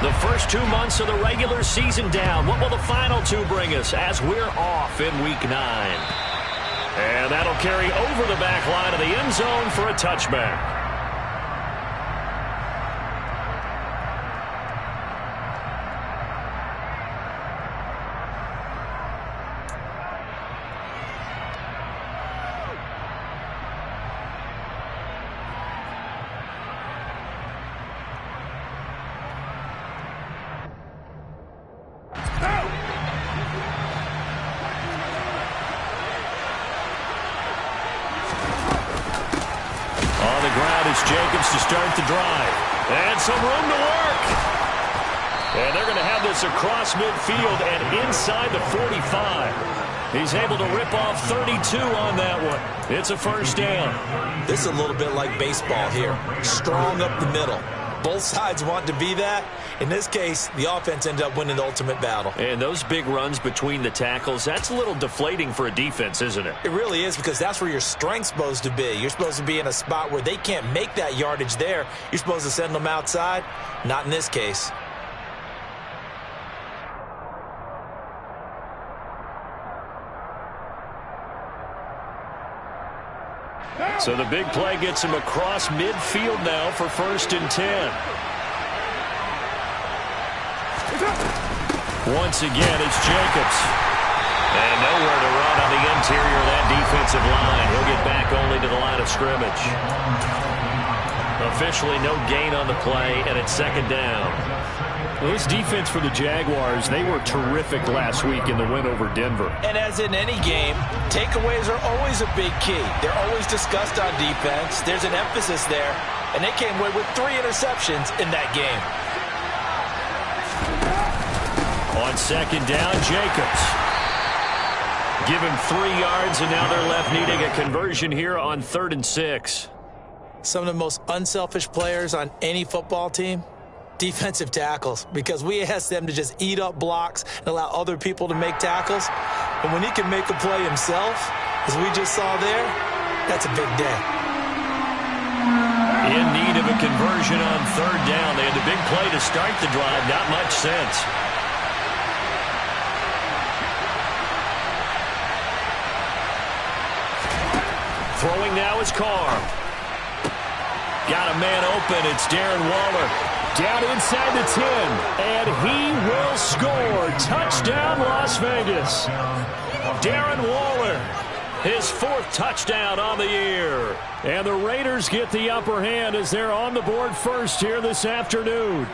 The first 2 months of the regular season down. What will the final 2 bring us as we're off in Week 9? And that'll carry over the back line of the end zone for a touchback. Jacobs to start the drive. And some room to work. And they're going to have this across midfield and inside the 45. He's able to rip off 32 on that one. It's a first down. This is a little bit like baseball here. Strong up the middle. Both sides want to be that. In this case, the offense ended up winning the ultimate battle. And those big runs between the tackles, that's a little deflating for a defense, isn't it? It really is, because that's where your strength's supposed to be. You're supposed to be in a spot where they can't make that yardage there. You're supposed to send them outside. Not in this case. So the big play gets him across midfield now for 1st and 10. Once again, it's Jacobs. And nowhere to run on the interior of that defensive line. He'll get back only to the line of scrimmage. Officially no gain on the play, and it's 2nd down. Well, this defense for the Jaguars, they were terrific last week in the win over Denver. And as in any game, takeaways are always a big key. They're always discussed on defense. There's an emphasis there, and they came away with 3 interceptions in that game. On 2nd down, Jacobs. Give him 3 yards, and now they're left needing a conversion here on 3rd and 6. Some of the most unselfish players on any football team, defensive tackles, because we ask them to just eat up blocks and allow other people to make tackles. And when he can make a play himself, as we just saw there, that's a big day. In need of a conversion on 3rd down. They had the big play to start the drive. Not much sense. Throwing now is Carr. Got a man open. It's Darren Waller. Down inside the 10. And he will score. Touchdown, Las Vegas. Darren Waller. His 4th touchdown on the year. And the Raiders get the upper hand as they're on the board first here this afternoon.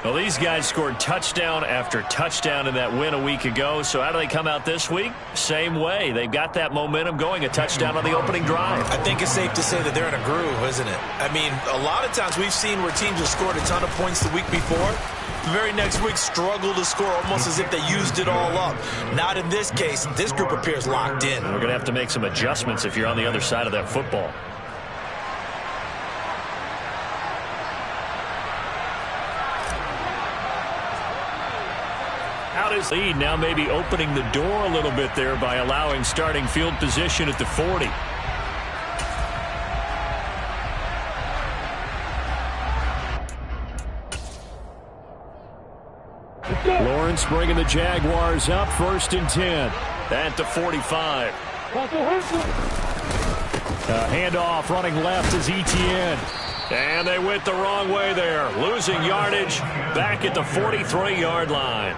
Well, these guys scored touchdown after touchdown in that win a week ago. So how do they come out this week? Same way. They've got that momentum going, a touchdown on the opening drive. I think it's safe to say that they're in a groove, isn't it? I mean, a lot of times we've seen where teams have scored a ton of points the week before. The very next week struggle to score almost as if they used it all up. Not in this case. This group appears locked in. We're going to have to make some adjustments if you're on the other side of that football. Out his lead, now maybe opening the door a little bit there by allowing starting field position at the 40. Lawrence bringing the Jaguars up, 1st and 10. At the 45. Handoff running left is Etienne. And they went the wrong way there. Losing yardage back at the 43-yard line.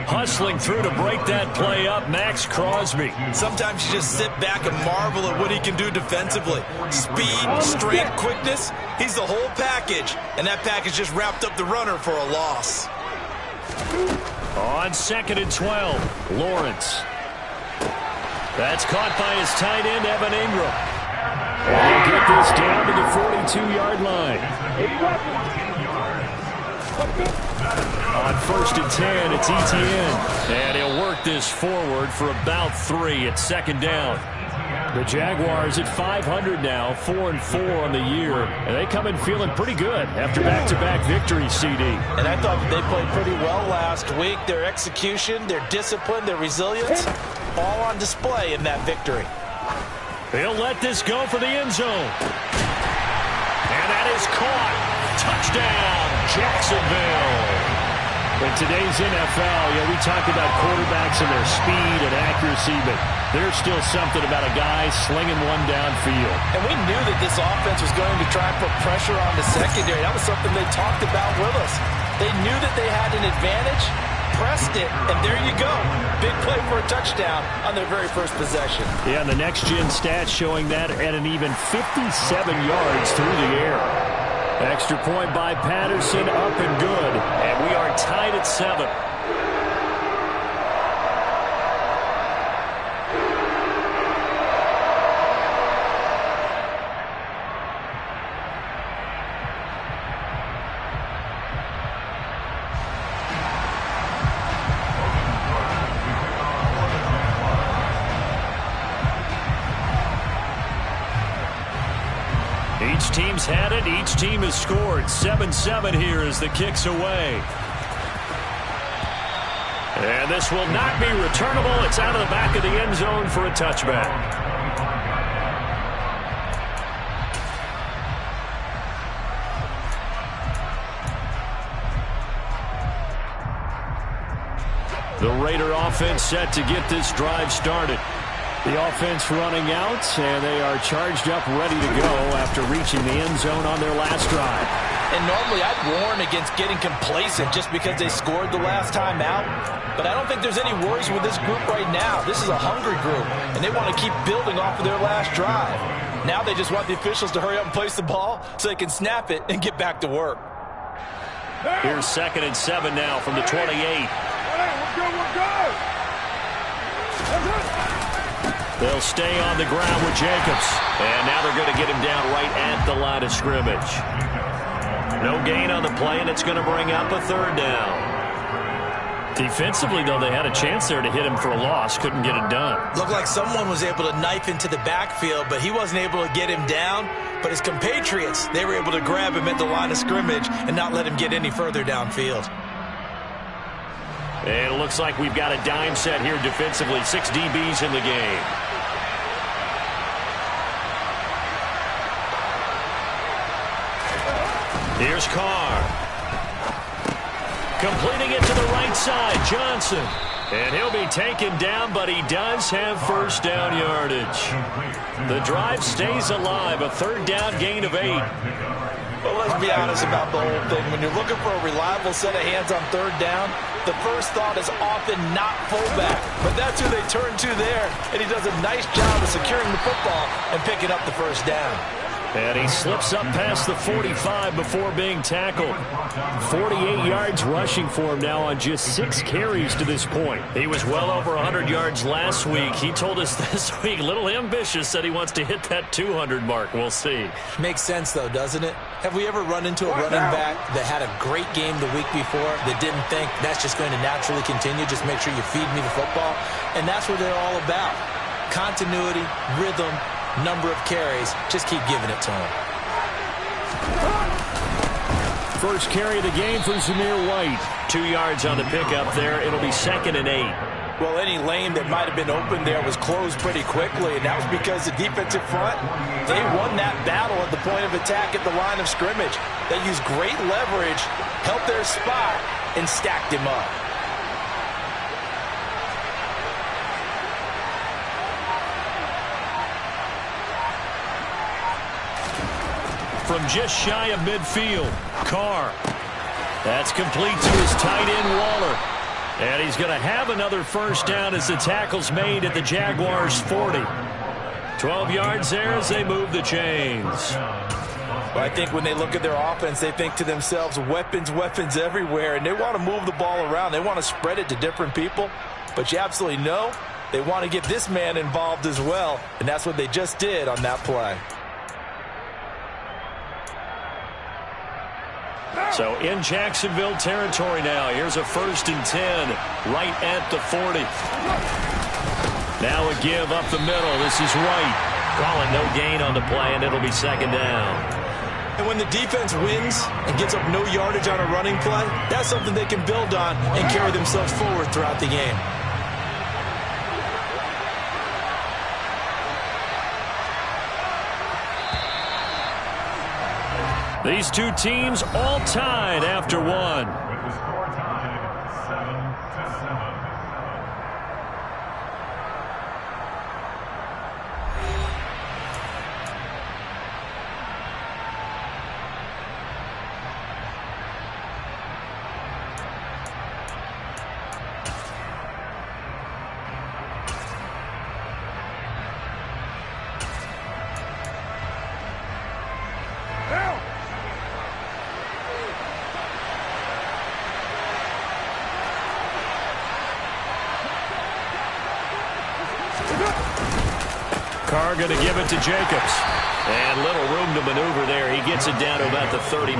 Hustling through to break that play up, Max Crosby. Sometimes you just sit back and marvel at what he can do defensively. Speed, strength, quickness, he's the whole package. And that package just wrapped up the runner for a loss. On 2nd and 12, Lawrence. That's caught by his tight end, Evan Ingram. And he'll get this down to the 42-yard line. On 1st and 10, it's Etienne. And he'll work this forward for about 3 at 2nd down. The Jaguars at 500 now, 4-4 on the year. And they come in feeling pretty good after back-to-back victories, CD. And I thought they played pretty well last week. Their execution, their discipline, their resilience, all on display in that victory. He'll let this go for the end zone. And that is caught. Touchdown, Jacksonville. In today's NFL, we talked about quarterbacks and their speed and accuracy, but there's still something about a guy slinging one downfield. And we knew that this offense was going to try and put pressure on the secondary. That was something they talked about with us. They knew that they had an advantage, pressed it, and there you go. Big play for a touchdown on their very first possession. Yeah, and the next-gen stats showing that at an even 57 yards through the air. Extra point by Patterson, up and good. And we are tied at 7. Each team's had it. Each team has scored. 7-7 here as the kick's away. And this will not be returnable. It's out of the back of the end zone for a touchback. The Raider offense set to get this drive started. The offense running out, and they are charged up, ready to go after reaching the end zone on their last drive. And normally I'd warn against getting complacent just because they scored the last time out. But I don't think there's any worries with this group right now. This is a hungry group, and they want to keep building off of their last drive. Now they just want the officials to hurry up and place the ball so they can snap it and get back to work. Here's 2nd and 7 now from the 28. We're good. They'll stay on the ground with Jacobs. And now they're going to get him down right at the line of scrimmage. No gain on the play, and it's going to bring up a 3rd down. Defensively, though, they had a chance there to hit him for a loss. Couldn't get it done. Looked like someone was able to knife into the backfield, but he wasn't able to get him down. But his compatriots, they were able to grab him at the line of scrimmage and not let him get any further downfield. And it looks like we've got a dime set here defensively. 6 DBs in the game. Here's Carr. Completing it to the right side, Johnson. And he'll be taken down, but he does have first down yardage. The drive stays alive, a 3rd down gain of 8. Well, let's be honest about the whole thing. When you're looking for a reliable set of hands on 3rd down, the first thought is often not fullback. But that's who they turn to there, and he does a nice job of securing the football and picking up the first down. And he slips up past the 45 before being tackled. 48 yards rushing for him now on just 6 carries to this point. He was well over 100 yards last week. He told us this week, a little ambitious, said he wants to hit that 200 mark. We'll see. Makes sense, though, doesn't it? Have we ever run into a running back that had a great game the week before that didn't think that's just going to naturally continue? Just make sure you feed me the football. And that's what they're all about. Continuity, rhythm, number of carries. Just keep giving it to him. First carry of the game for Zamir White. 2 yards on the pickup there. It'll be 2nd and 8. Well, any lane that might have been open there was closed pretty quickly, and that was because the defensive front, they won that battle at the point of attack at the line of scrimmage. They used great leverage, helped their spot, and stacked him up. From just shy of midfield, Carr. That's complete to his tight end, Waller. And he's going to have another first down as the tackle's made at the Jaguars' 40. 12 yards there as they move the chains. Well, I think when they look at their offense, they think to themselves, weapons, weapons everywhere, and they want to move the ball around. They want to spread it to different people. But you absolutely know they want to get this man involved as well, and that's what they just did on that play. So in Jacksonville territory now. Here's a 1st and 10 right at the 40. Now a give up the middle. This is White. Calling no gain on the play, and it'll be 2nd down. And when the defense wins and gets up no yardage on a running play, that's something they can build on and carry themselves forward throughout the game. These two teams all tied after one. With the score tied 7-7. Carr going to give it to Jacobs. And little room to maneuver there. He gets it down to about the 39.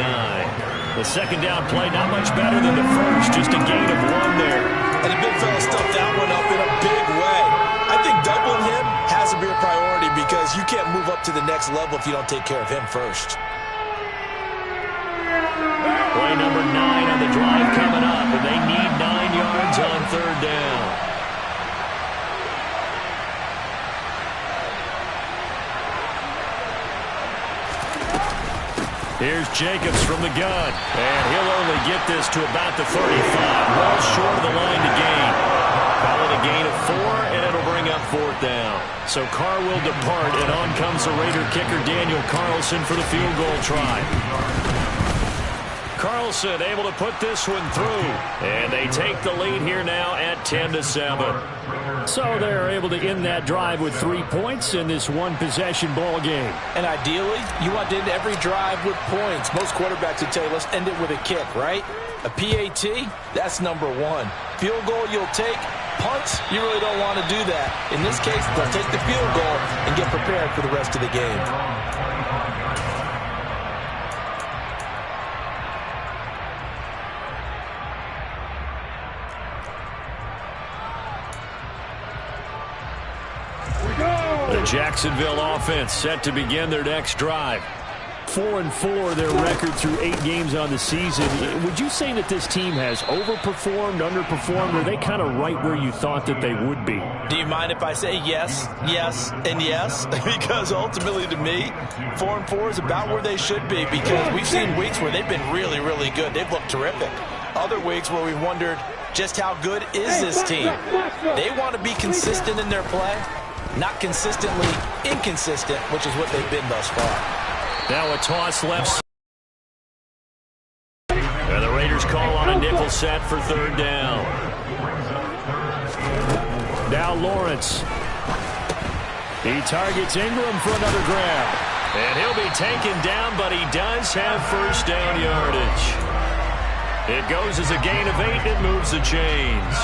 The second down play, not much better than the first. Just a gain of 1 there. And the big fella stuffed that one up in a big way. I think doubling him has to be a priority because you can't move up to the next level if you don't take care of him first. Play number 9 on the drive coming up, and they need 9 yards on third down. Here's Jacobs from the gun, and he'll only get this to about the 35, well short of the line to gain. Call it a gain of 4, and it'll bring up 4th down. So Carr will depart, and on comes the Raider kicker Daniel Carlson for the field goal try. Carlson able to put this one through, and they take the lead here now at 10-7. So they're able to end that drive with 3 points in this one-possession ball game. And ideally, you want to end every drive with points. Most quarterbacks would tell you, let's end it with a kick, right? A PAT, that's number 1. Field goal you'll take. Punts, you really don't want to do that. In this case, they'll take the field goal and get prepared for the rest of the game. The Jacksonville offense set to begin their next drive. 4-4 their record through 8 games on the season. Would you say that this team has overperformed, underperformed, or are they kind of right where you thought that they would be? Do you mind if I say yes, yes, and yes? Because ultimately to me, 4-4 is about where they should be because we've seen weeks where they've been really, really good. They've looked terrific. Other weeks where we wondered just how good is this team. They want to be consistent in their play. Not consistently inconsistent, which is what they've been thus far. Now a toss left. And the Raiders call on a nickel set for third down. Now Lawrence. He targets Ingram for another grab. And he'll be taken down, but he does have first down yardage. It goes as a gain of 8. It moves the chains.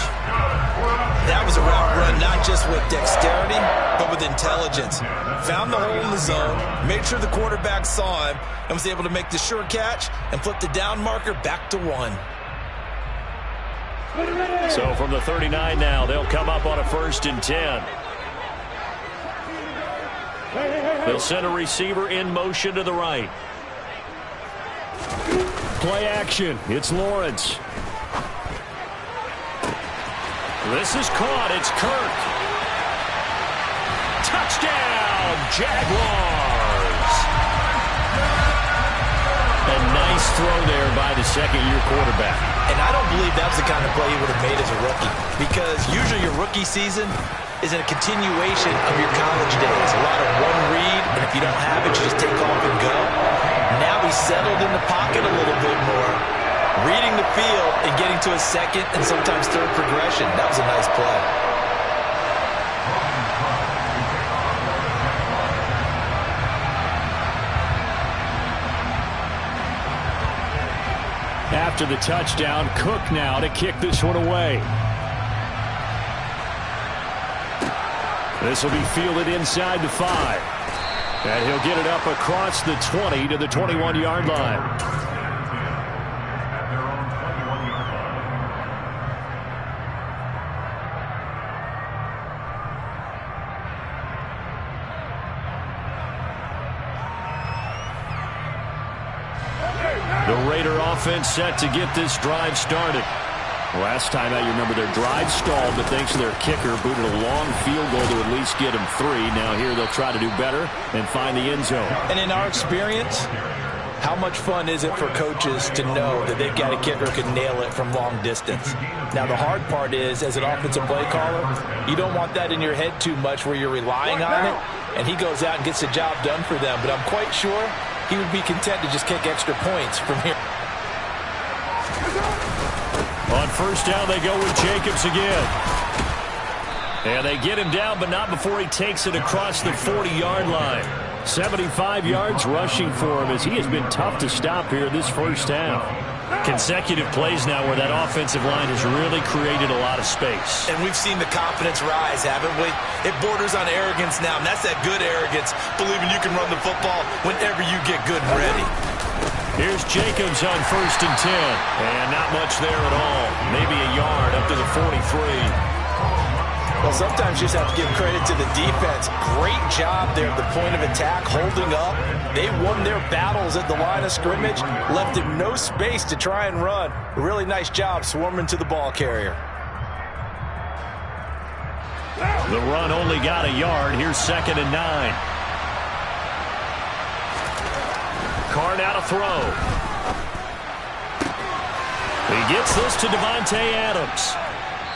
That was a route run, not just with dexterity, but with intelligence. Found the hole in the zone, made sure the quarterback saw him, and was able to make the sure catch and flip the down marker back to 1. So from the 39 now, they'll come up on a 1st and 10. They'll send a receiver in motion to the right. Play action. It's Lawrence. This is caught. It's Kirk. Touchdown, Jaguars. A nice throw there by the second-year quarterback. And I don't believe that was the kind of play he would have made as a rookie because usually your rookie season is a continuation of your college days. A lot of one read, and if you don't have it, you just take off and go. Now he's settled in the pocket a little bit more, reading the field and getting to a second and sometimes third progression. That was a nice play. After the touchdown, Cook now to kick this one away. This will be fielded inside the 5. And he'll get it up across the 20 to the 21-yard line. The Raider offense set to get this drive started. Last time out, you remember their drive stalled, but thanks to their kicker, booted a long field goal to at least get them 3. Now here they'll try to do better and find the end zone. And in our experience, How much fun is it for coaches to know that they've got a kicker who can nail it from long distance? Now, the hard part is, as an offensive play caller, you don't want that in your head too much where you're relying on it, and he goes out and gets the job done for them. But I'm quite sure he would be content to just kick extra points from here. On first down, they go with Jacobs again. And they get him down, but not before he takes it across the 40-yard line. 75 yards rushing for him as he has been tough to stop here this first half. Consecutive plays now where that offensive line has really created a lot of space. And we've seen the confidence rise, haven't we? It borders on arrogance now, and that's that good arrogance, believing you can run the football whenever you get good and ready. Here's Jacobs on first and 10. And not much there at all. Maybe a yard up to the 43. Well, sometimes you just have to give credit to the defense. Great job there at the point of attack, holding up. They won their battles at the line of scrimmage, left him no space to try and run. A really nice job swarming to the ball carrier. The run only got a yard. Here's 2nd and 9. Carr now to throw. He gets this to Devontae Adams.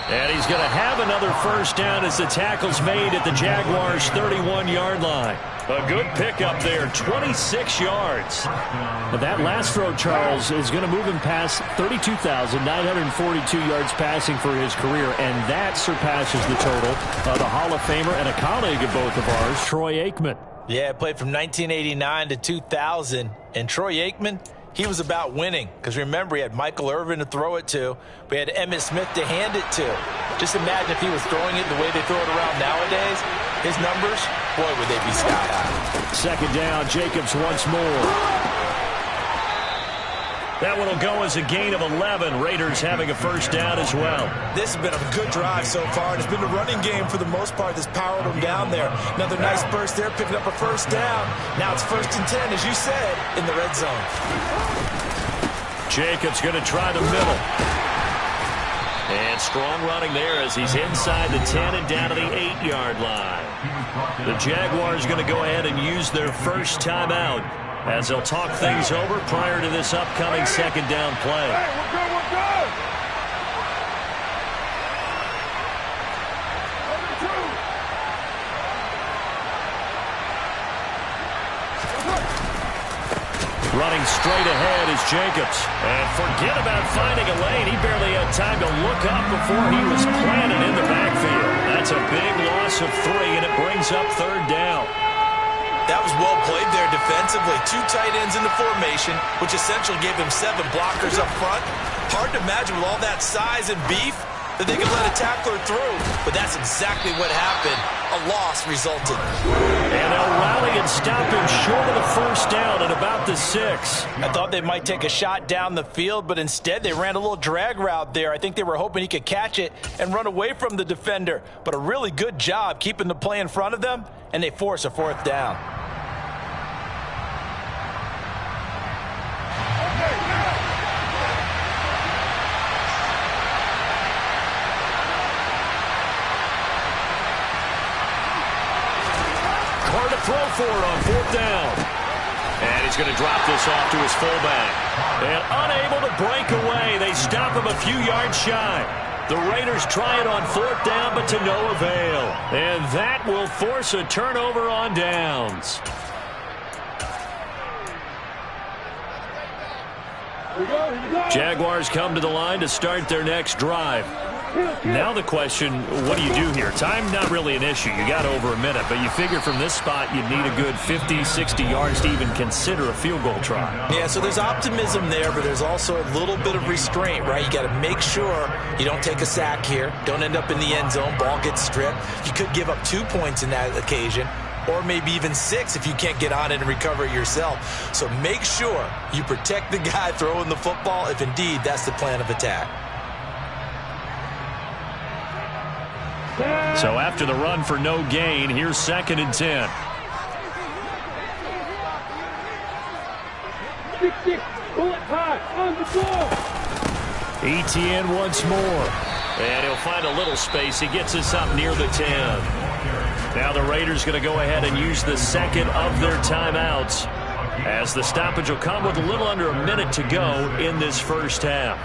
And he's going to have another first down as the tackle's made at the Jaguars' 31-yard line. A good pickup there, 26 yards. But that last throw, Charles, is going to move him past 32,942 yards passing for his career, and that surpasses the total of the Hall of Famer and a colleague of both of ours, Troy Aikman. Yeah, played from 1989 to 2000, and Troy Aikman, he was about winning, because remember, he had Michael Irvin to throw it to. We had Emmitt Smith to hand it to. Just imagine if he was throwing it the way they throw it around nowadays. His numbers, boy, would they be sky high. 2nd down, Jacobs once more. That one will go as a gain of 11. Raiders having a first down as well. This has been a good drive so far, and it's been the running game for the most part that's powered them down there. Another nice burst there, picking up a first down. Now it's 1st and 10, as you said, in the red zone. Jacobs going to try the middle. And strong running there as he's inside the 10 and down to the 8-yard line. The Jaguars going to go ahead and use their first timeout as they'll talk things over prior to this upcoming 2nd down play. Hey, we're good, we're good. Running straight ahead is Jacobs. And forget about finding a lane. He barely had time to look up before he was planted in the backfield. That's a big loss of 3, and it brings up 3rd down. That was well played there defensively. 2 tight ends in the formation, which essentially gave them 7 blockers up front. Hard to imagine with all that size and beef that they could let a tackler through. But that's exactly what happened. A loss resulted. And they'll rally and stop him short of the first down at about the 6. I thought they might take a shot down the field, but instead they ran a little drag route there. I think they were hoping he could catch it and run away from the defender. But a really good job keeping the play in front of them, and they force a 4th down. Throw for it on 4th down. And he's going to drop this off to his fullback. And unable to break away, they stop him a few yards shy. The Raiders try it on 4th down, but to no avail. And that will force a turnover on downs. Jaguars come to the line to start their next drive. Now the question, what do you do here? Time not really an issue. You got over a minute, but you figure from this spot you'd need a good 50, 60 yards to even consider a field goal try. Yeah, so there's optimism there, but there's also a little bit of restraint, right? You got to make sure you don't take a sack here. Don't end up in the end zone. Ball gets stripped. You could give up 2 points in that occasion, or maybe even 6 if you can't get on it and recover it yourself. So make sure you protect the guy throwing the football if indeed that's the plan of attack. So after the run for no gain, here's 2nd and 10. ETN once more. And he'll find a little space. He gets us up near the 10. Now the Raiders going to go ahead and use the 2nd of their timeouts. as the stoppage will come with a little under a minute to go in this first half.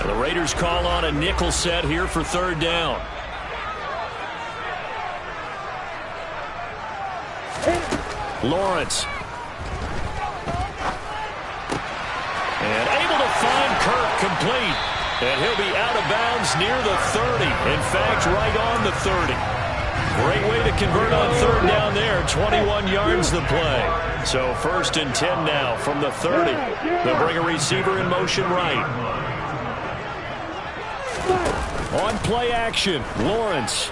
The Raiders call on a nickel set here for third down. Lawrence. And able to find Kirk complete. And he'll be out of bounds near the 30. In fact, right on the 30. Great way to convert on third down there. 21 yards the play. So 1st and 10 now from the 30. They'll bring a receiver in motion right. On play action, Lawrence.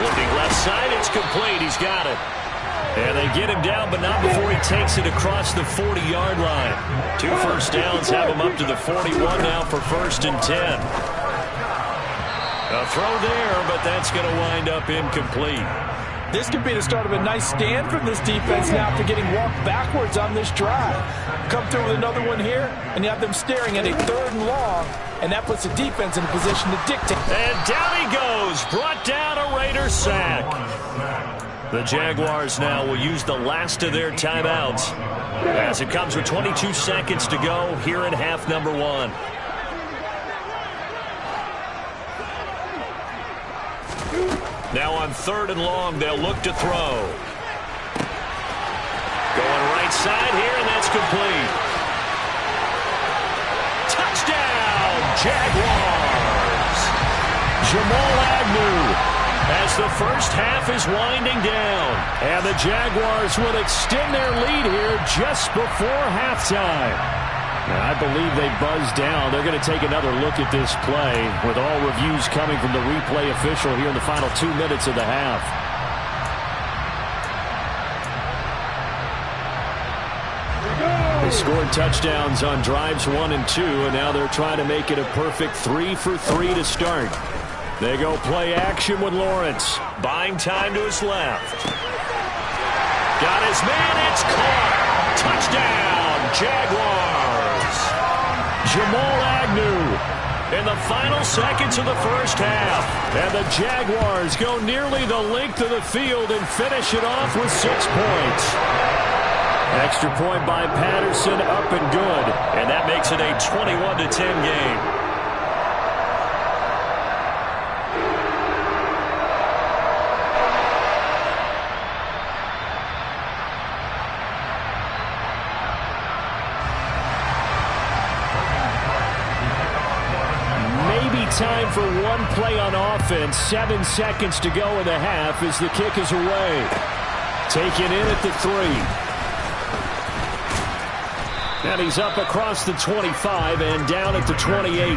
Looking left side, it's complete. He's got it. And they get him down, but not before he takes it across the 40-yard line. 2 first downs have him up to the 41 now for 1st and 10. A throw there, but that's going to wind up incomplete. This could be the start of a nice stand from this defense now after getting walked backwards on this drive. Come through with another one here, and you have them staring at a 3rd and long, and that puts the defense in a position to dictate. And down he goes, brought down a Raider sack. The Jaguars now will use the last of their timeouts as it comes with 22 seconds to go here in half number 1. Now on 3rd and long, they'll look to throw. Going right side here, and that's complete. Touchdown, Jaguars! Jamal Agnew as the first half is winding down. And the Jaguars will extend their lead here just before halftime. Now, I believe they buzzed down. They're going to take another look at this play with all reviews coming from the replay official here in the final 2 minutes of the half. They scored touchdowns on drives 1 and 2, and now they're trying to make it a perfect 3 for 3 to start. They go play action with Lawrence. Buying time to his left. Got his man. It's caught. Touchdown, Jaguars. Jamal Agnew in the final seconds of the first half. And the Jaguars go nearly the length of the field and finish it off with 6 points. Extra point by Patterson, up and good. And that makes it a 21-10 game. Time for one play on offense. 7 seconds to go in the half as the kick is away. Taken in at the 3. And he's up across the 25 and down at the 28.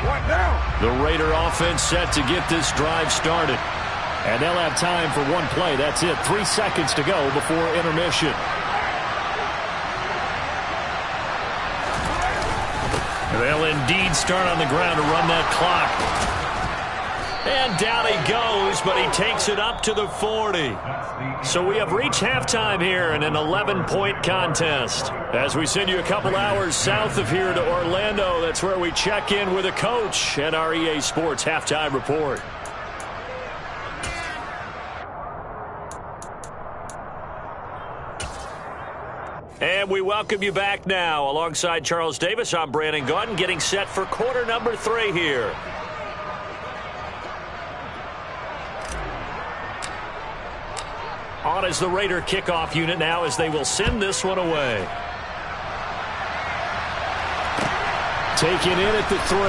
What now? The Raider offense set to get this drive started. And they'll have time for one play. That's it. 3 seconds to go before intermission. They'll indeed start on the ground to run that clock. And down he goes, but he takes it up to the 40. So we have reached halftime here in an 11-point contest. As we send you a couple hours south of here to Orlando, that's where we check in with a coach and our EA Sports Halftime Report. And we welcome you back now. Alongside Charles Davis, I'm Brandon Gaudin, getting set for quarter number 3 here. On is the Raider kickoff unit now as they will send this one away. Taken in at the 3.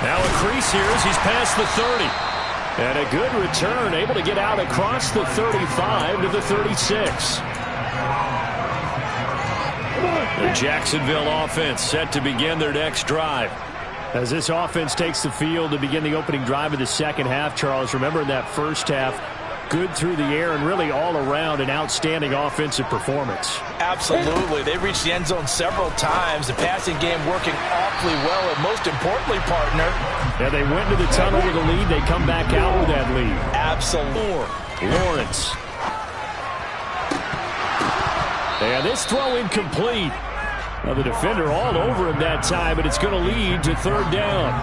Now a crease here as he's past the 30. And a good return, able to get out across the 35 to the 36. The Jacksonville offense set to begin their next drive. As this offense takes the field to begin the opening drive of the second half, Charles, remember in that first half, good through the air and really all around an outstanding offensive performance. Absolutely. They reached the end zone several times. The passing game working awfully well, and most importantly, partner, Yeah, they went to the tunnel with a lead. They come back out with that lead. Absolutely. Lawrence. And this throw incomplete. Now the defender all over him that time, but it's going to lead to third down.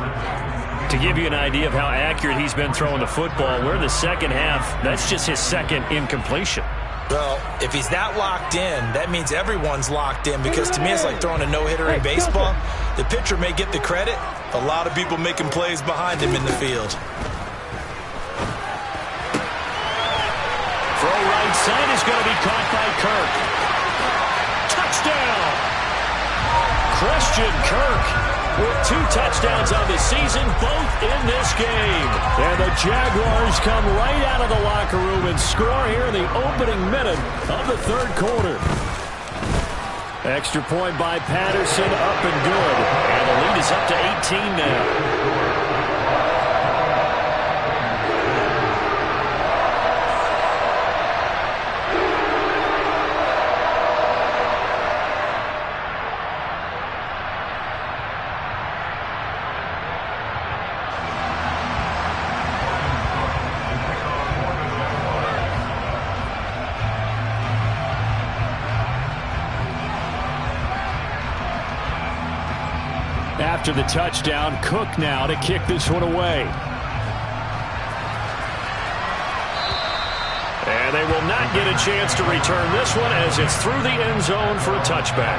To give you an idea of how accurate he's been throwing the football, we're in the second half. That's just his second incompletion. Well, if he's that locked in, that means everyone's locked in, because to me it's like throwing a no-hitter in baseball. The pitcher may get the credit. A lot of people making plays behind him in the field. Throw right side is going to be caught by Kirk. Touchdown! Christian Kirk with 2 touchdowns on the season, both in this game. And the Jaguars come right out of the locker room and score here in the opening minute of the third quarter. Extra point by Patterson, up and good. And the lead is up to 18 now. After the touchdown, Cook now to kick this one away. And they will not get a chance to return this one as it's through the end zone for a touchback.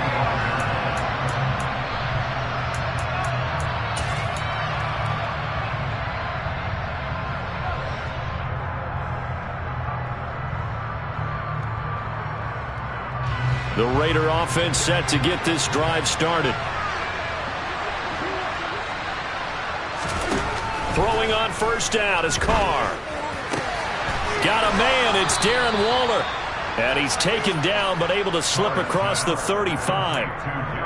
The Raider offense set to get this drive started. Throwing on first down is Carr. Got a man, it's Darren Waller. And he's taken down but able to slip across the 35.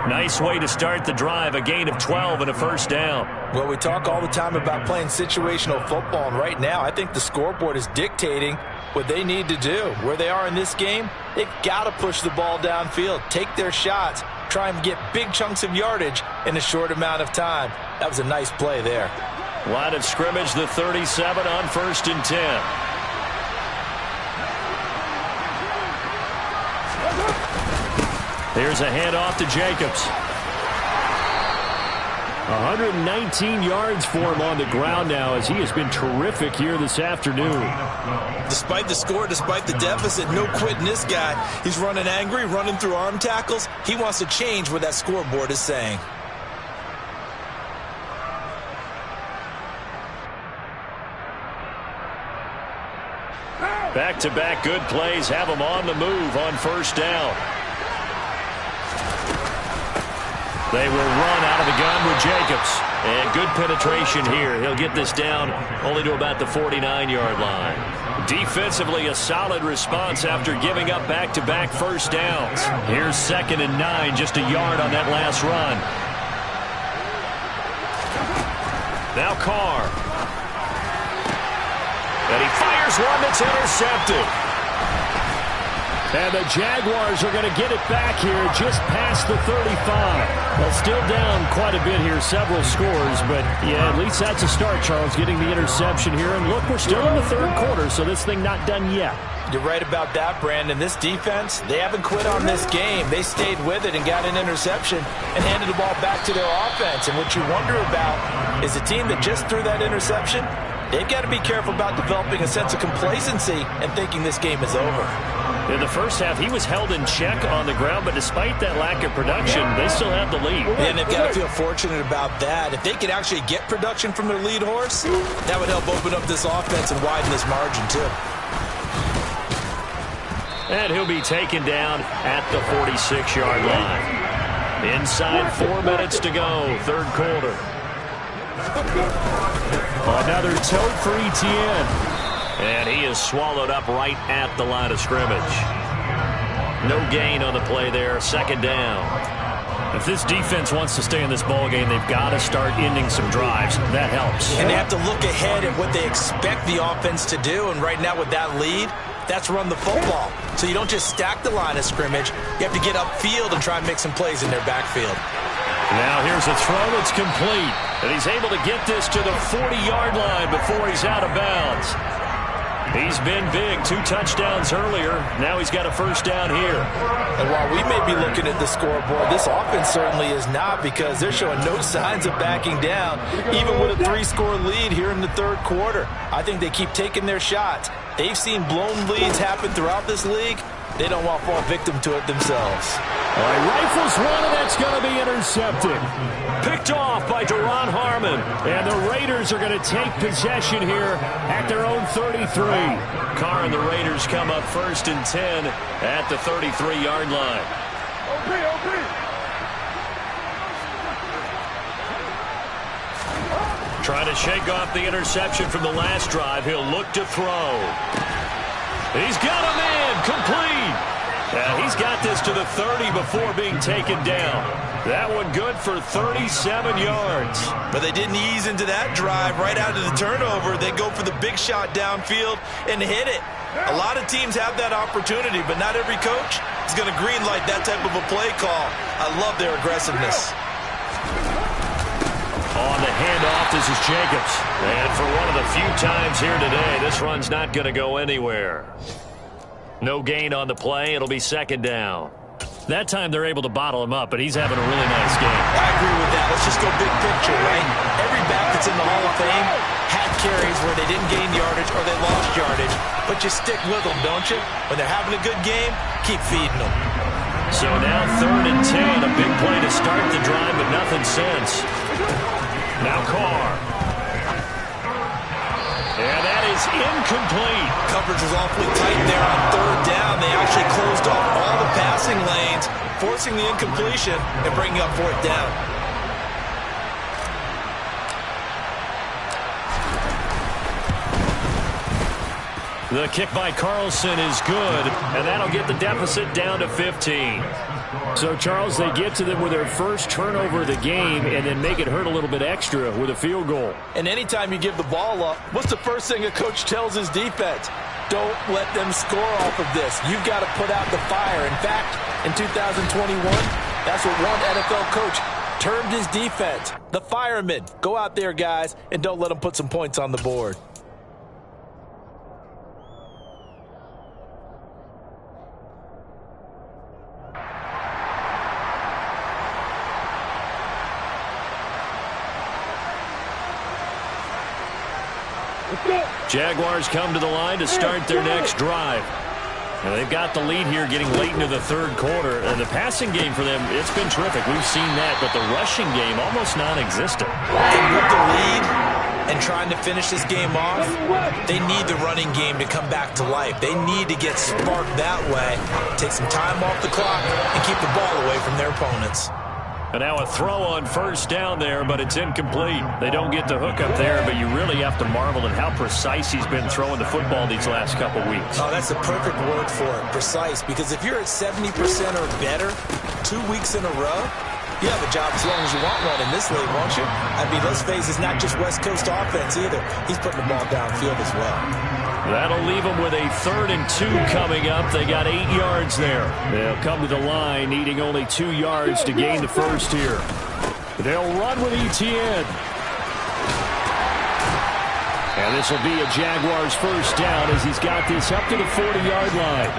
Nice way to start the drive, a gain of 12 and a first down. Well, we talk all the time about playing situational football, and right now I think the scoreboard is dictating what they need to do. Where they are in this game, they've got to push the ball downfield, take their shots, try and get big chunks of yardage in a short amount of time. That was a nice play there. Line of scrimmage, the 37 on 1st and 10. Here's a handoff to Jacobs. 119 yards for him on the ground now, as he has been terrific here this afternoon. Despite the score, despite the deficit, no quitting this guy. He's running angry, running through arm tackles. He wants to change what that scoreboard is saying. Back-to-back good plays have him on the move on first down. They will run out of the gun with Jacobs. And good penetration here. He'll get this down only to about the 49-yard line. Defensively, a solid response after giving up back-to-back first downs. Here's 2nd and 9, just a yard on that last run. Now Carr. And he fires one that's intercepted. And the Jaguars are going to get it back here just past the 35. Well, still down quite a bit here, several scores. But, yeah, at least that's a start, Charles, getting the interception here. And, look, we're still in the third quarter, so this thing not done yet. You're right about that, Brandon. This defense, they haven't quit on this game. They stayed with it and got an interception and handed the ball back to their offense. And what you wonder about is a team that just threw that interception, they've got to be careful about developing a sense of complacency and thinking this game is over. In the first half, he was held in check on the ground, but despite that lack of production, they still have the lead. And they've got to feel fortunate about that. If they could actually get production from their lead horse, that would help open up this offense and widen this margin, too. And he'll be taken down at the 46-yard line. Inside 4 minutes to go, third quarter. Another tote for Etienne. And he is swallowed up right at the line of scrimmage. No gain on the play there, 2nd down. If this defense wants to stay in this ballgame, they've got to start ending some drives. That helps. And they have to look ahead at what they expect the offense to do. And right now with that lead, that's run the football. So you don't just stack the line of scrimmage. You have to get upfield and try and make some plays in their backfield. Now here's a throw that's complete. And he's able to get this to the 40-yard line before he's out of bounds. He's been big. 2 touchdowns earlier. Now he's got a first down here. And while we may be looking at the scoreboard, this offense certainly is not, because they're showing no signs of backing down, even with a 3-score lead here in the third quarter. I think they keep taking their shots. They've seen blown leads happen throughout this league. They don't want to fall victim to it themselves. All right, rifles one, and that's going to be intercepted. Picked off by Duron Harmon. And the Raiders are going to take possession here at their own 33. Carr and the Raiders come up 1st and 10 at the 33-yard line. Trying to shake off the interception from the last drive. He'll look to throw. He's got a man complete. He's got this to the 30 before being taken down. That one good for 37 yards. But they didn't ease into that drive right out of the turnover. They go for the big shot downfield and hit it. A lot of teams have that opportunity, but not every coach is going to greenlight that type of a play call. I love their aggressiveness. On the handoff, this is Jacobs. And for one of the few times here today, this run's not going to go anywhere. No gain on the play. It'll be 2nd down. That time they're able to bottle him up, but he's having a really nice game. I agree with that. Let's just go big picture, right? Every back that's in the Hall of Fame had carries where they didn't gain yardage or they lost yardage. But you stick with them, don't you? When they're having a good game, keep feeding them. So now 3rd and 10. A big play to start the drive, but nothing since. Now Carr. And that is incomplete. Coverage was awfully tight there on 3rd down. They actually closed off all the passing lanes, forcing the incompletion and bringing up 4th down. The kick by Carlson is good, and that'll get the deficit down to 15. So, Charles, they get to them with their first turnover of the game and then make it hurt a little bit extra with a field goal. And anytime you give the ball up, what's the first thing a coach tells his defense? Don't let them score off of this. You've got to put out the fire. In fact, in 2021, that's what one NFL coach termed his defense. The firemen. Go out there, guys, and don't let them put some points on the board. Jaguars come to the line to start their next drive. And they've got the lead here getting late into the 3rd quarter. And the passing game for them, it's been terrific. We've seen that. But the rushing game, almost non-existent. And with the lead and trying to finish this game off, they need the running game to come back to life. They need to get sparked that way, take some time off the clock, and keep the ball away from their opponents. And now a throw on 1st down there, but it's incomplete. They don't get the hook up there, but you really have to marvel at how precise he's been throwing the football these last couple weeks. Oh, that's the perfect word for it, precise, because if you're at 70% or better 2 weeks in a row, you have a job as long as you want one in this league, won't you? I mean, let's face it, it's not just West Coast offense either. He's putting the ball downfield as well. That'll leave them with a 3rd and 2 coming up. They got 8 yards there. They'll come to the line needing only 2 yards to gain the first here. They'll run with Etienne. And this will be a Jaguars first down as he's got this up to the 40-yard line.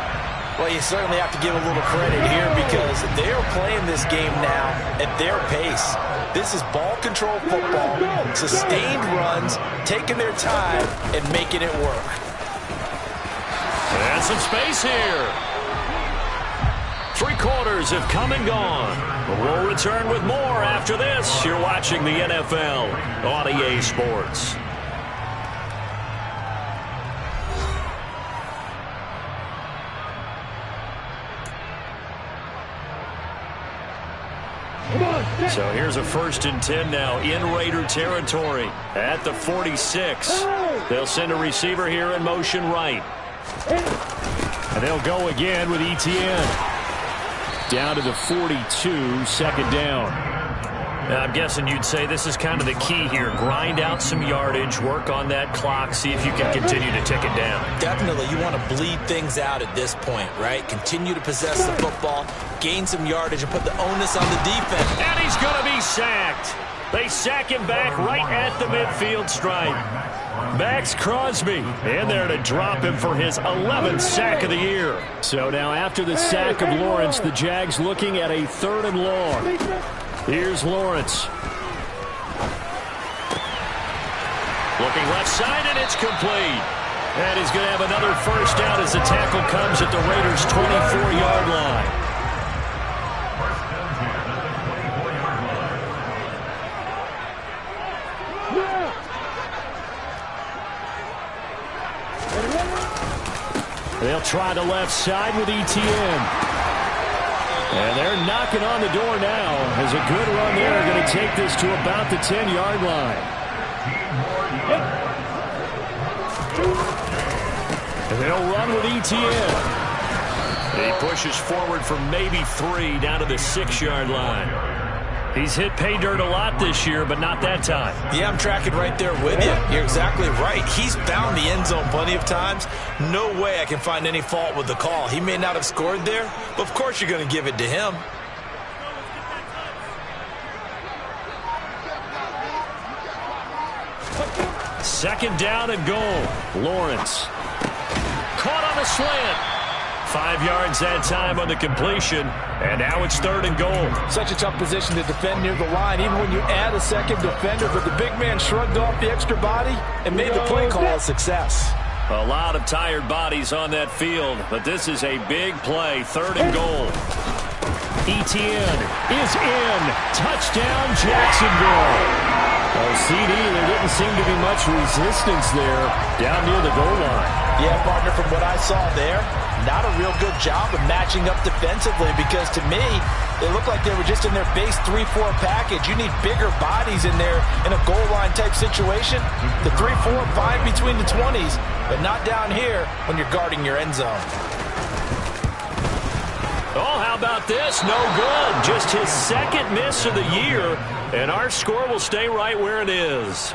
Well, you certainly have to give a little credit here because they are playing this game now at their pace. This is ball control football, sustained runs, taking their time and making it work. And some space here. 3 quarters have come and gone. We'll return with more after this. You're watching the NFL on EA Sports. So here's a 1st and 10 now in Raider territory at the 46. They'll send a receiver here in motion right. And they'll go again with Etienne. Down to the 42, 2nd down. I'm guessing you'd say this is kind of the key here. Grind out some yardage, work on that clock, see if you can continue to tick it down. Definitely, you want to bleed things out at this point, right? Continue to possess the football, gain some yardage, and put the onus on the defense. And he's going to be sacked. They sack him back right at the midfield stripe. Max Crosby in there to drop him for his 11th sack of the year. So now after the sack of Lawrence, the Jags looking at a 3rd and long. Here's Lawrence. Looking left side, and it's complete. And he's going to have another first down as the tackle comes at the Raiders' 24-yard line. They'll try the left side with ETN. And they're knocking on the door now as a good run there. Going to take this to about the 10-yard line. And they'll run with ETN. He pushes forward for maybe 3 down to the 6-yard line. He's hit pay dirt a lot this year, but not that time. Yeah, I'm tracking right there with you. You're exactly right. He's found the end zone plenty of times. No way I can find any fault with the call. He may not have scored there, but of course you're going to give it to him. Second down and goal. Lawrence. Caught on the slant. 5 yards that time on the completion, and now it's 3rd and goal. Such a tough position to defend near the line, even when you add a second defender, but the big man shrugged off the extra body and made the play call a success. A lot of tired bodies on that field, but this is a big play. 3rd and goal. ETN is in. Touchdown, Jacksonville. Oh, CD, there didn't seem to be much resistance there down near the goal line. Yeah, partner, from what I saw there, not a real good job of matching up defensively, because to me, they looked like they were just in their base 3-4 package. You need bigger bodies in there in a goal line type situation. The 3-4, fine between the 20s, but not down here when you're guarding your end zone. Oh, how about this? No good. Just his 2nd miss of the year, and our score will stay right where it is.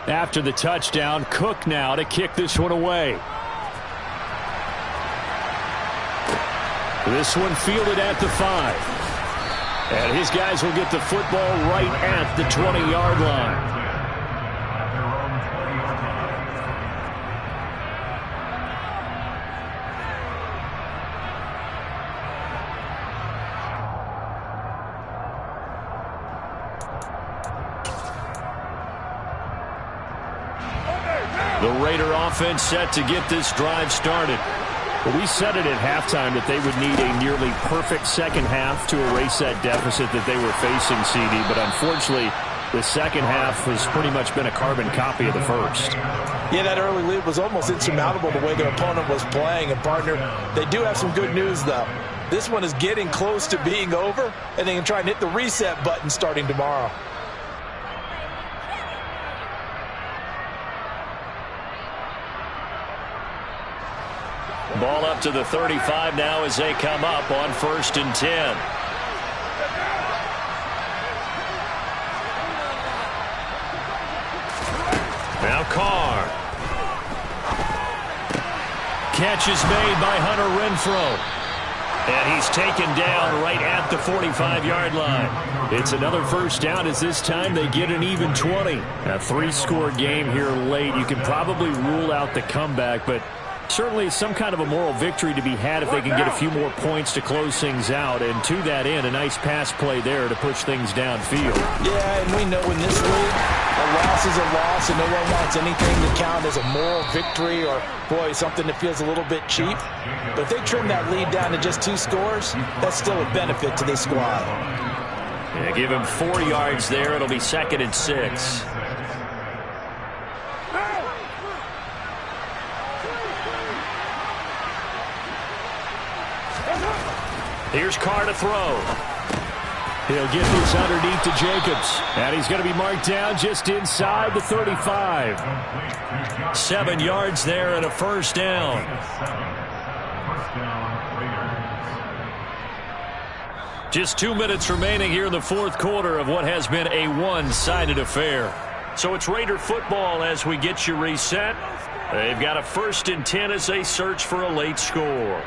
After the touchdown, Cook now to kick this one away. This one fielded at the 5. And his guys will get the football right at the 20-yard line. The Raider offense set to get this drive started. Well, we said it at halftime that they would need a nearly perfect second half to erase that deficit that they were facing, CD. But unfortunately, the second half has pretty much been a carbon copy of the first. Yeah, that early lead was almost insurmountable the way their opponent was playing. And, partner, they do have some good news, though. This one is getting close to being over, and they can try and hit the reset button starting tomorrow. Ball up to the 35 now as they come up on 1st and 10. Now Carr. Catch is made by Hunter Renfrow. And he's taken down right at the 45-yard line. It's another first down as this time they get an even 20. A 3-score game here late. You can probably rule out the comeback, but certainly some kind of a moral victory to be had if they can get a few more points to close things out. And to that end, a nice pass play there to push things downfield. Yeah, and we know in this league, a loss is a loss, and no one wants anything to count as a moral victory or, boy, something that feels a little bit cheap. But if they trim that lead down to just 2 scores, that's still a benefit to this squad. Yeah, give him 4 yards there. It'll be 2nd and 6. Here's Carr to throw. He'll get this underneath to Jacobs. And he's going to be marked down just inside the 35. 7 yards there and a first down. Just 2 minutes remaining here in the 4th quarter of what has been a one-sided affair. So it's Raider football as we get you reset. They've got a 1st and 10 as they search for a late score.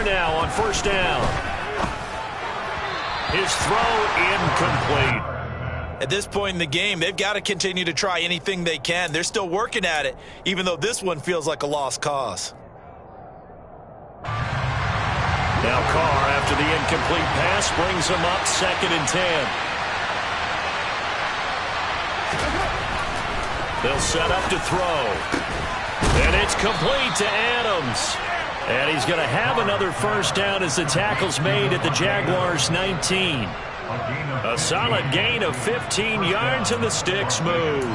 Now on 1st down. His throw incomplete. At this point in the game, they've got to continue to try anything they can. They're still working at it, even though this one feels like a lost cause. Now Carr, after the incomplete pass, brings him up 2nd and 10. They'll set up to throw. And it's complete to Adams. And he's going to have another first down as the tackle's made at the Jaguars' 19. A solid gain of 15 yards and the sticks move.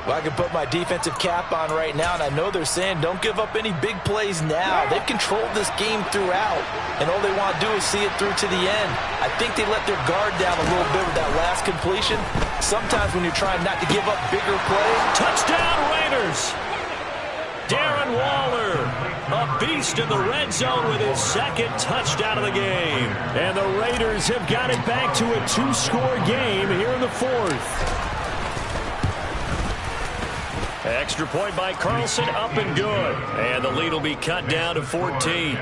Well, I can put my defensive cap on right now, and I know they're saying don't give up any big plays now. They've controlled this game throughout, and all they want to do is see it through to the end. I think they let their guard down a little bit with that last completion. Sometimes when you're trying not to give up bigger plays. Touchdown Raiders! Darren Waller, a beast in the red zone with his 2nd touchdown of the game. And the Raiders have got it back to a 2-score game here in the 4th. Extra point by Carlson, up and good. And the lead will be cut down to 14.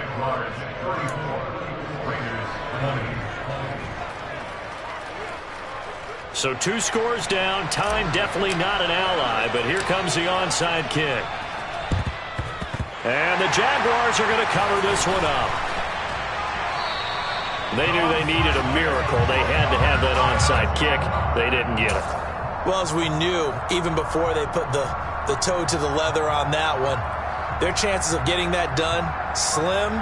So 2 scores down. Time definitely not an ally, but here comes the onside kick. And the Jaguars are going to cover this one up. They knew they needed a miracle. They had to have that onside kick. They didn't get it. Well, as we knew, even before they put the toe to the leather on that one, their chances of getting that done, slim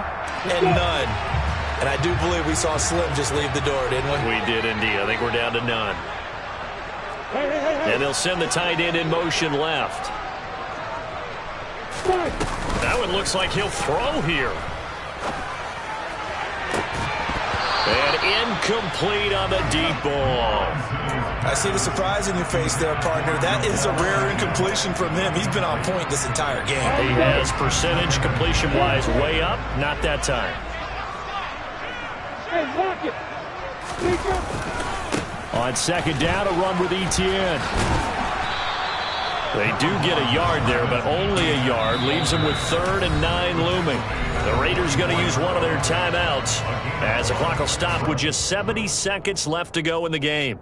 and none. And I do believe we saw Slim just leave the door, didn't we? We did indeed. I think we're down to none. And they'll send the tight end in motion left. That one looks like he'll throw here. And incomplete on the deep ball. I see the surprise in your face there, partner. That is a rare incompletion from him. He's been on point this entire game. He has percentage completion-wise way up. Not that time. On 2nd down, a run with Etienne. They do get a yard there, but only a yard. Leaves them with 3rd and 9 looming. The Raiders going to use one of their timeouts as the clock will stop with just 70 seconds left to go in the game.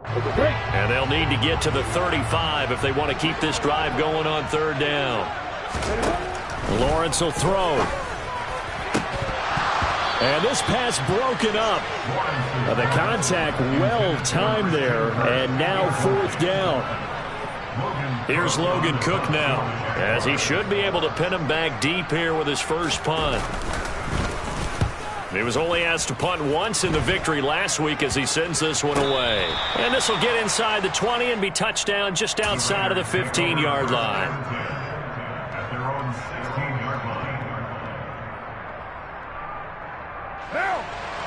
And they'll need to get to the 35 if they want to keep this drive going on 3rd down. Lawrence will throw. And this pass broken up. The contact well timed there, and now 4th down. Here's Logan Cook now, as he should be able to pin him back deep here with his first punt. He was only asked to punt once in the victory last week as he sends this one away. And this will get inside the 20 and be touchdown just outside of the 15-yard line.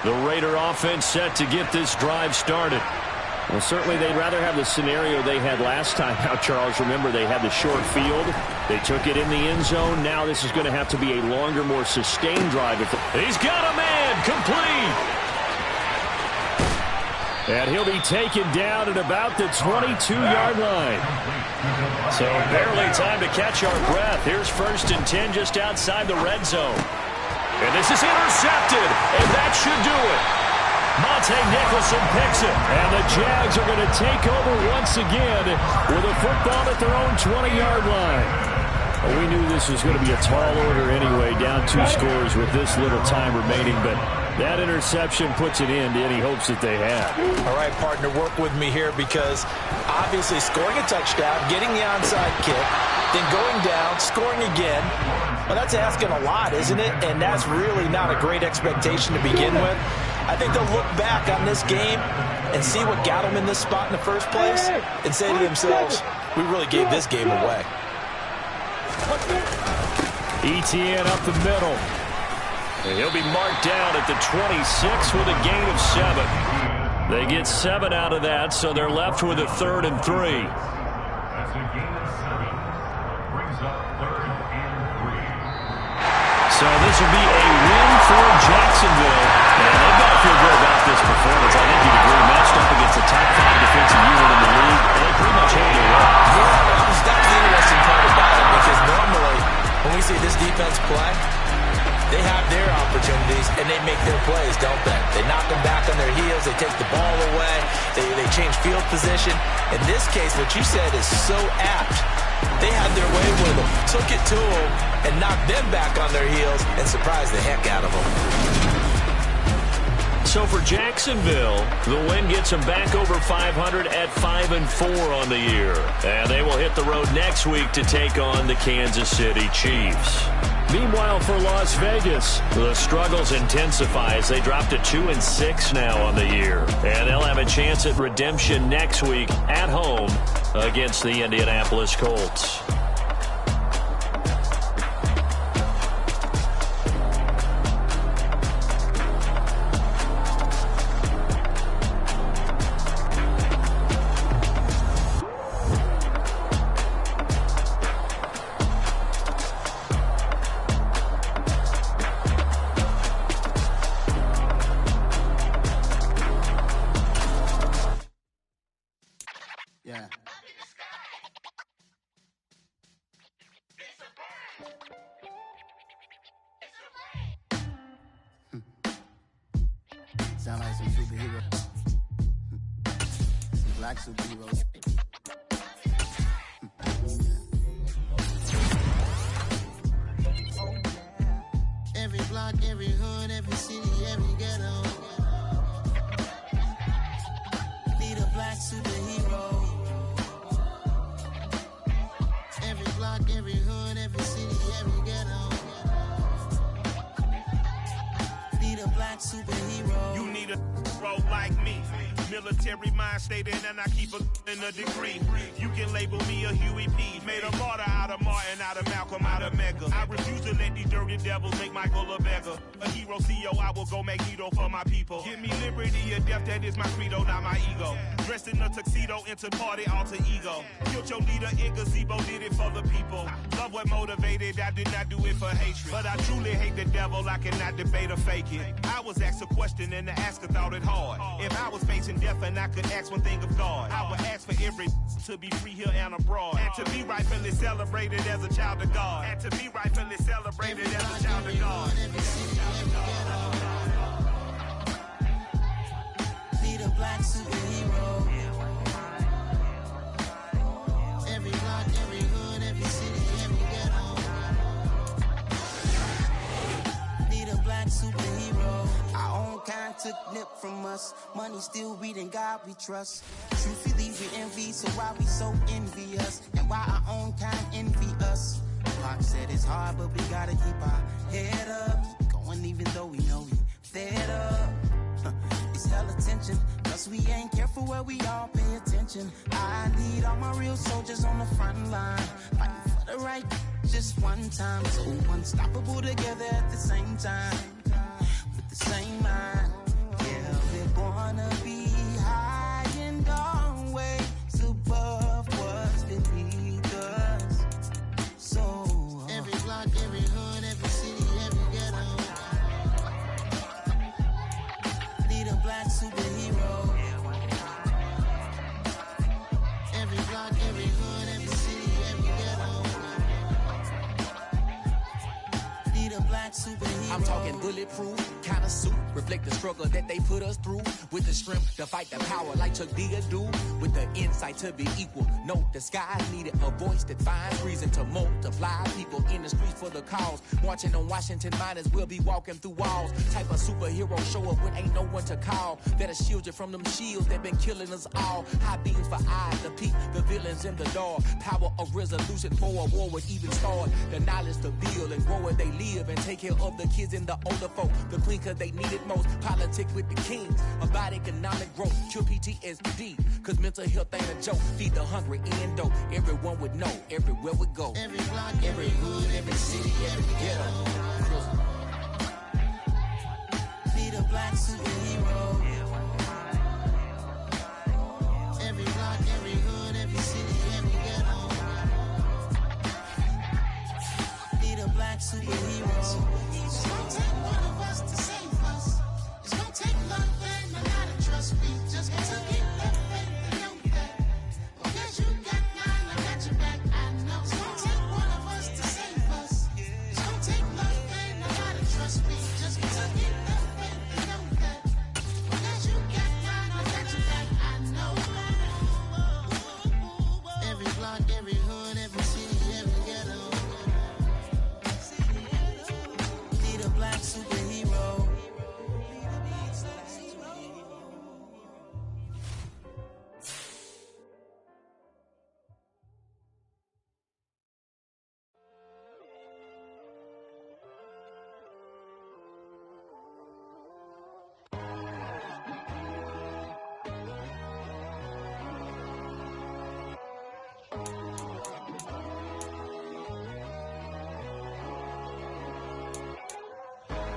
The Raider offense set to get this drive started. Well, certainly they'd rather have the scenario they had last time out, Charles. Remember, they had the short field. They took it in the end zone. Now this is going to have to be a longer, more sustained drive. He's got a man complete. And he'll be taken down at about the 22-yard line. So barely time to catch our breath. Here's 1st and 10 just outside the red zone. And this is intercepted, and that should do it. Monte Nicholson picks it, and the Jags are going to take over once again with a football at their own 20-yard line. Well, we knew this was going to be a tall order anyway, down 2 scores with this little time remaining, but that interception puts an end to any hopes that they had. All right, partner, work with me here because obviously scoring a touchdown, getting the onside kick, then going down, scoring again, well, that's asking a lot, isn't it? And that's really not a great expectation to begin with. I think they'll look back on this game and see what got them in this spot in the first place and say to themselves, we really gave this game away. ETN up the middle. And he'll be marked down at the 26 with a gain of 7. They get 7 out of that, so they're left with a 3rd and 3. So this will be a win for Jacksonville. And they've got to feel good about this performance. I think you'd agree, matched up against a top 5 defensive unit in the league, and they pretty much handled it well. Yeah, that's the interesting part about it because normally when we see this defense play, they have their opportunities and they make their plays, don't they? They knock them back on their heels. They take the ball away. They change field position. In this case, what you said is so apt. They had their way with them, took it to them, and knocked them back on their heels and surprised the heck out of them. So for Jacksonville, the win gets them back over 500 at 5-4 on the year. And they will hit the road next week to take on the Kansas City Chiefs. Meanwhile, for Las Vegas, the struggles intensify as they drop to 2-6 now on the year. And they'll have a chance at redemption next week at home against the Indianapolis Colts. Yeah. Sound like some superheroes. Some black superheroes. Every block, every hood, every city, every ghetto. Need a black superhero. Every block, every hood, every city, every ghetto. Need a black superhero. You need a bro like me. Military mind stated, and I keep a degree. You can label me a Huey P. Made a martyr out of Martin, out of Malcolm, out of Mega. I refuse to let these dirty devils make Michael a beggar. A hero CEO, I will go Magneto for my people. Give me liberty or death, that is my credo, not my ego. Dressed in a tuxedo, into party, alter ego. Killed your leader in gazebo, did it for the people. Love what motivated, I did not do it for hatred. But I truly hate the devil, I cannot debate or fake it. I was asked a question and the asker thought it hard. If I was facing death and I could ask one thing of God, I would ask for every to be free here and abroad. And to be rightfully celebrated as a child of God. And to be rightfully celebrated as a child of God. Need a black superhero. Every block, every hood, every city, every ghetto. Need a black superhero. Our own kind took nip from us. Money still reading God we trust. Truthfully we envy, so why we so envious? And why our own kind envy us? Pac said it's hard, but we gotta keep our head up. Going even though we know we fed up. It's hella tension, plus we ain't careful where we all pay attention. I need all my real soldiers on the front line, fighting for the right just one time. So unstoppable together at the same time, with the same mind. Yeah, we're gonna be high and always above what's beneath us. So every block, every hood, every city, every ghetto. Need a black superhero. Every block, every hood, every city, every ghetto. Need a a black superhero. I'm talking bulletproof, kind of suit, reflect the struggle that they put us through. With the strength to fight the power like Chuck D do. With the insight to be equal, no disguise needed. A voice that finds reason to multiply. People in the streets for the cause. Marching on Washington, might as well be walking through walls. Type of superhero show up when ain't no one to call. That'll shield you from them shields that been killing us all. High beams for eyes to peep the villains in the dark. Power of resolution for a war would even start. The knowledge to build and grow where they live and take care of the kids and the older folk. The queen cause they need it most. Politic with the kings. About economic growth. Cure PTSD. Cause mental health ain't a joke. Feed the hungry and dope. Everyone would know. Everywhere we go. Every block, every hood, every city, every ghetto. Be the black superhero. Every block, every hood, every city, every ghetto. Be the black superhero. It's gonna take one of us to save us. It's gonna take love and a lot of trust. We just got to keep that faith and know that. Because you got mine, I got your back, I know. It's gonna take one of us to save us. It's gonna take love and a lot of trust. We just got to keep that faith and know that. Because you got mine, I got your back, I know. Every block, every hood, every city, every ghetto. Be the black superhero.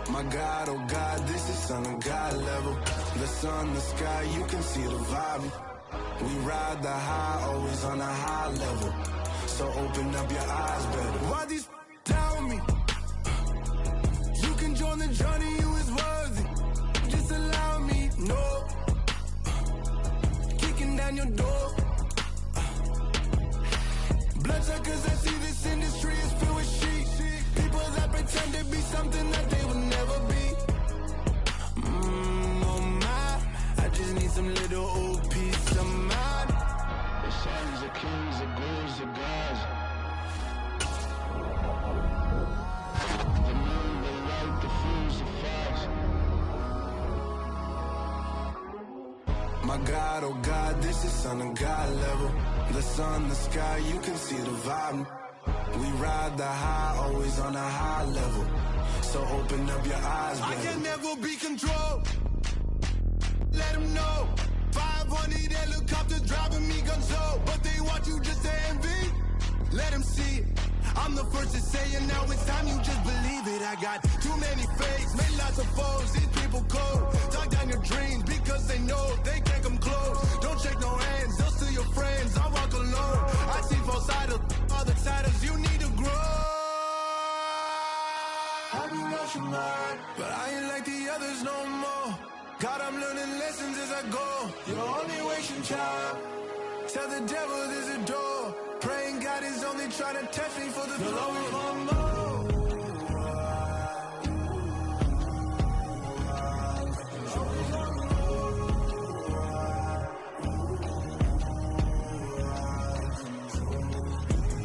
My God, oh God, this is Son of God level. The sun, the sky, you can see the vibe. We ride the high, always on a high level. So open up your eyes better. Why these tell me? You can join the journey, you is worthy. Just allow me, no. Kicking down your door. Bloodsuckers, I see this industry is filled with sheep. People that pretend to be something that they will never be. Oh my, I just need some little old peace of mind. The sons, the kings, the ghouls, the gods. The moon, the light, the fools, the fogs. My God, oh God, this is Son of God level. The sun, the sky, you can see the vibe. We ride the high, always on a high level. So open up your eyes, baby. I can never be controlled. Let them know. 500 helicopters driving me gonzo. But they want you just to envy. Let them see it. I'm the first to say it, now it's time you just believe it. I got too many fakes, made lots of foes. These people cold. Talk down your dreams because they know they can't come close. Don't shake no hands, they'll steal your friends. I walk alone. I see both sides, other siders, you need to grow. I've been rushing mine, but I ain't like the others no more. God, I'm learning lessons as I go. You're only wasting time. Tell the devil there's a door. Praying God is only trying to test me for the throne.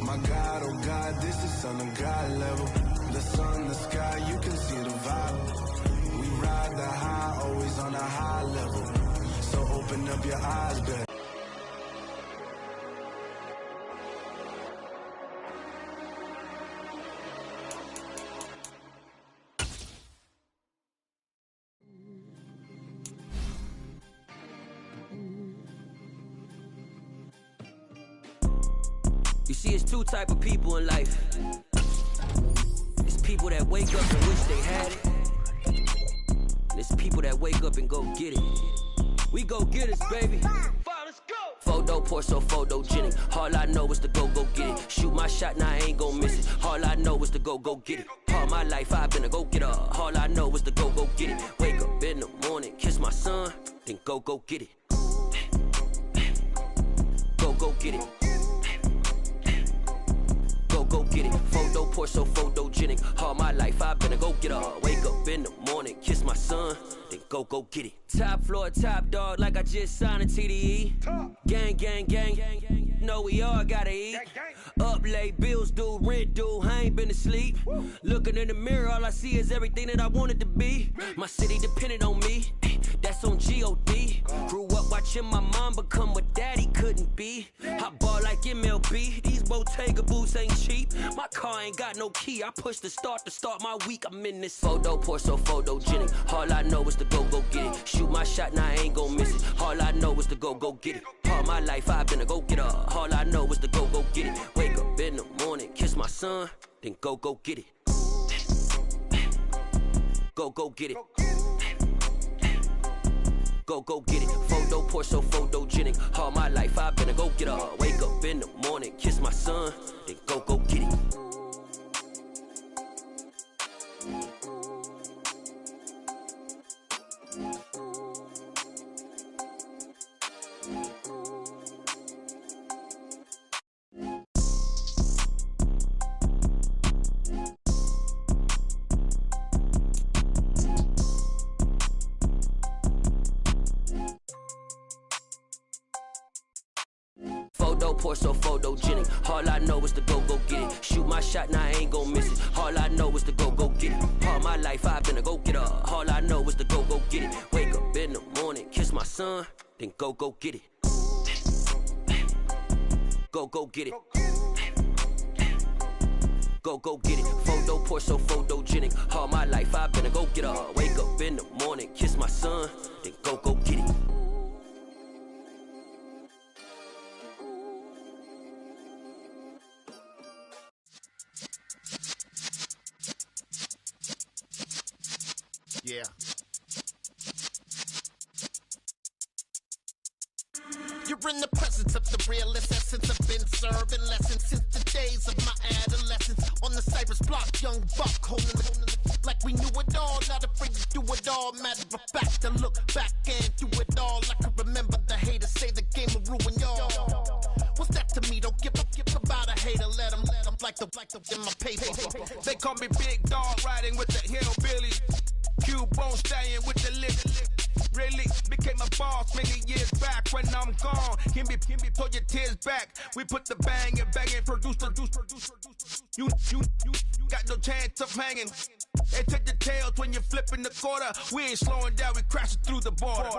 My God, oh God, this is Son of God level. The sun, the sky, you can see the vibe. We ride the high, always on a high level. So open up your eyes, baby. You see, it's two type of people in life. It's people that wake up and wish they had it. And it's people that wake up and go get it. We go get it, baby. Let's go. Photo poor, so photogenic. All I know is to go get it. Shoot my shot, now I ain't gon' miss it. All I know is to go get it. All my life I've been a go-getter. All I know is to go get it. Wake up in the morning, kiss my son, then go get it. Go get it. Go get get it. Photo poor, so photogenic. All my life I've been a go-getter. Wake up in the morning, kiss my son, then go get it. Top floor, top dog, like I just signed a TDE. Gang, gang, gang, gang, gang. Know we all gotta eat. Up late, bills due, rent due, I ain't been asleep. Looking in the mirror, all I see is everything that I wanted to be. My city depended on me, that's on G.O.D. Grew up watching my mom become what daddy couldn't be. I ball like MLB, these Bottega boots ain't cheap. My car ain't got no key, I push the start to start my week. I'm in this photo poor, so photogenic. All I know is to go get it. Shoot my shot, now I ain't gon' miss it. All I know is to go get it. All my life I've been a go-getter. All I know is to go get it. Wake up in the morning, kiss my son, then go get it. Go get it. Go get it. Photo poor, so photogenic. All my life I've been a go-getter. Wake up in the morning, kiss my son, then go get it. Photo poor, so photogenic. All I know is to go get it. Shoot my shot, now I ain't gon' miss it. All I know is to go get it. All my life I've been a go-getter. All I know is to go get it. Wake up in the morning, kiss my son, then go get it. Go get it. Go get it. Photo poor, so photogenic. All my life I've been a go-getter. Wake up in the morning, kiss my son, then go get it. Yeah. You're in the presence of the realest essence. I've been serving lessons since the days of my adolescence. On the Cypress block, young buck holding it like we knew it all. Not afraid to do it all. Matter of fact, to look back and do it all. I can remember the haters say the game will ruin y'all. What's that to me? Don't give about a hater. Let them like the in my paper. They call me Big Dog, riding with the hillbillies. Q-Bone stallion with the lip. Really became a boss many years back. When I'm gone, can be pull your tears back. We put the bang and produce. You got no chance of hanging. They take the tails when you're flipping the quarter. We ain't slowing down, we crashing through the border.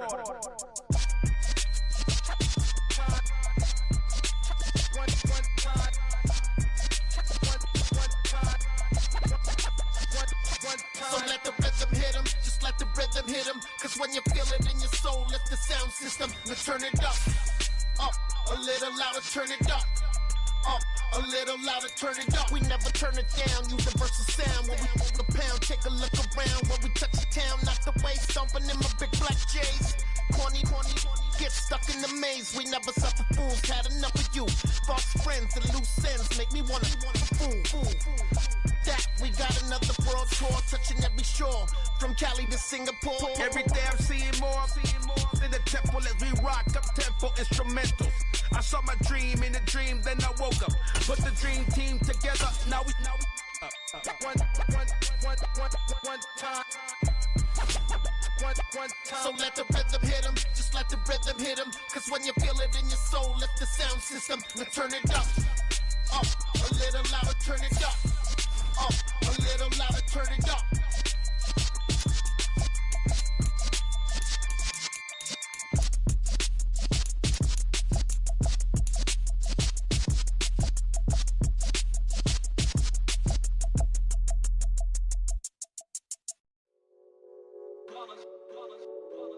So let the rhythm hit him, just let the rhythm hit him. Cause when you feel it in your soul, lift the sound system. Now turn it up a little louder, turn it up a little louder, turn it up. We never turn it down, universal sound. When we move the pound, take a look around. When we touch the town, knock the way, stomping in my big black J's. Corny, get stuck in the maze. We never suffer fools, had enough of you. False friends and loose ends make me wanna fool. That we got another world tour, touching every shore, from Cali to Singapore. Every day I'm seeing more in the temple as we rock up tempo instrumentals. I saw my dream in a dream, then I woke up. Put the dream team together, now we one time. So let the rhythm hit him, just let the rhythm hit him. Cause when you feel it in your soul, lift the sound system. Now turn it up a little louder, turn it up a little louder, turn it up.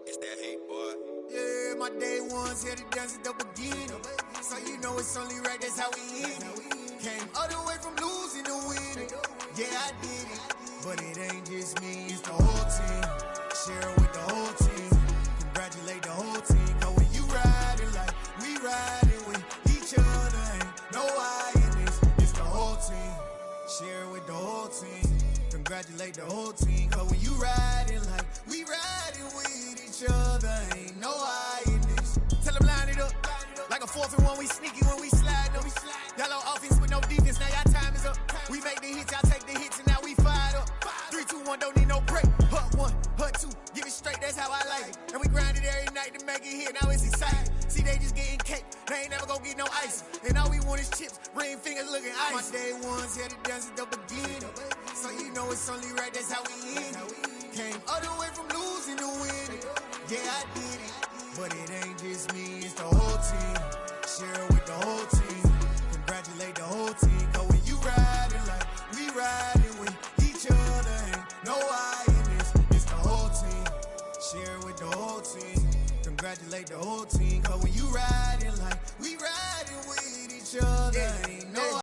It's that hate, boy. Yeah, my day ones here to dance at the beginning. So you know it's only right, that's how we eat it. Came all the way from losing to winning. Yeah, I did it. But it ain't just me, it's the whole team. Share it with the whole team. Congratulate the whole team. Cause when you riding like we riding with each other, ain't no I in this. It's the whole team. Share it with the whole team. Congratulate the whole team. Cause when you riding like we riding with each other, ain't no I in this. Tell them line it up. Like a 4th and 1, we sneaky when we slide them. Y'all on offense with no defense, now y'all time is up. get here, now it's exciting. See, they just getting cake, they ain't never gonna get no ice. And all we want is chips, ring fingers looking ice. My day ones here to dance at the beginning. So you know it's only right, that's how we end it. Came all the way from losing to winning. Yeah, I did it. But it ain't just me, it's the whole team. Share it with the whole team. Congratulate the whole team. Cause when you riding like we riding with each other, ain't no I in this. It's the whole team. Share it with the whole team. Congratulate the whole team. Cause when you riding like